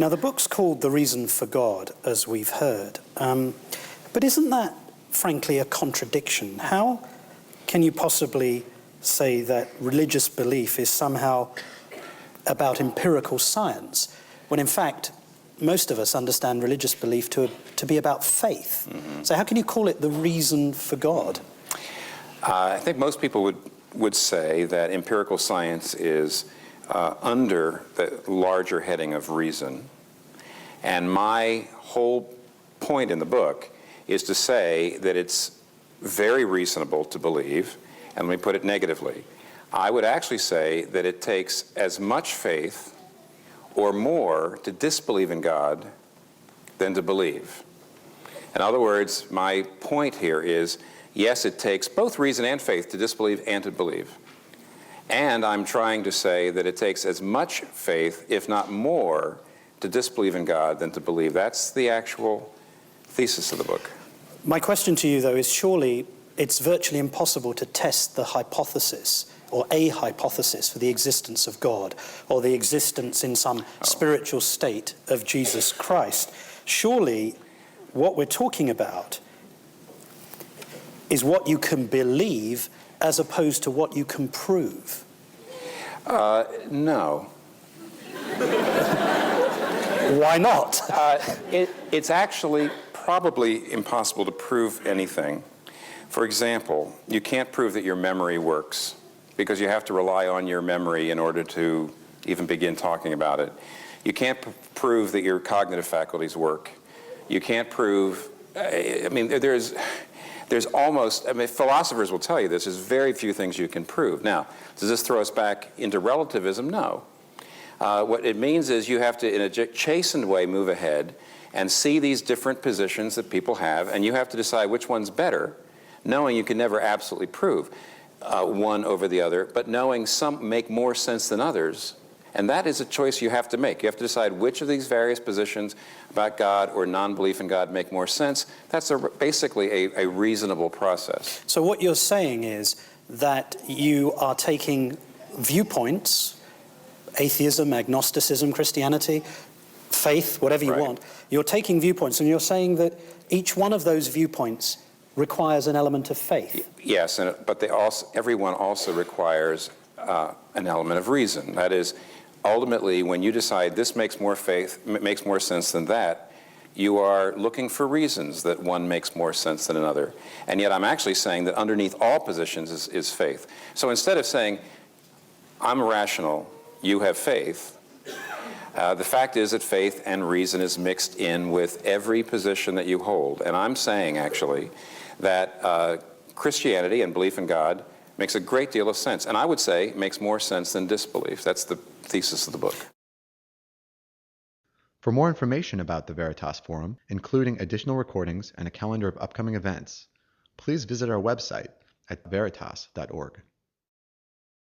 Now, the book's called The Reason for God, as we've heard. But isn't that, frankly, a contradiction? How can you possibly say that religious belief is somehow about empirical science, when in fact, most of us understand religious belief to be about faith? Mm-hmm. So how can you call it the reason for God? I think most people would say that empirical science is under the larger heading of reason. And my whole point in the book is to say that it's very reasonable to believe, and let me put it negatively. I would actually say that it takes as much faith or more to disbelieve in God than to believe. In other words, my point here is, yes, it takes both reason and faith to disbelieve and to believe. And I'm trying to say that it takes as much faith, if not more, to disbelieve in God than to believe. That's the actual thesis of the book. My question to you, though, is surely it's virtually impossible to test the hypothesis, or a hypothesis, for the existence of God, or the existence in some spiritual state of Jesus Christ. Surely what we're talking about is what you can believe as opposed to what you can prove. No. Why not? It's actually probably impossible to prove anything. For example, you can't prove that your memory works, because you have to rely on your memory in order to even begin talking about it. You can't prove that your cognitive faculties work. You can't prove, there's almost, philosophers will tell you this, there's very few things you can prove. Now, does this throw us back into relativism? No. What it means is you have to, in a chastened way, move ahead and see these different positions that people have, and you have to decide which one's better, knowing you can never absolutely prove one over the other, but knowing some make more sense than others. And that is a choice you have to make. You have to decide which of these various positions about God or non-belief in God make more sense. That's basically a reasonable process. So what you're saying is that you are taking viewpoints, atheism, agnosticism, Christianity, faith, whatever you want. You're taking viewpoints and you're saying that each one of those viewpoints requires an element of faith. Yes, but everyone also requires an element of reason. That is, ultimately, when you decide this makes more sense than that, you are looking for reasons that one makes more sense than another. And yet I'm actually saying that underneath all positions is faith. So instead of saying, I'm rational, you have faith, the fact is that faith and reason is mixed in with every position that you hold. And I'm saying, actually, that Christianity and belief in God makes a great deal of sense. And I would say makes more sense than disbelief. That's the thesis of the book. For more information about the Veritas Forum, including additional recordings and a calendar of upcoming events, please visit our website at veritas.org.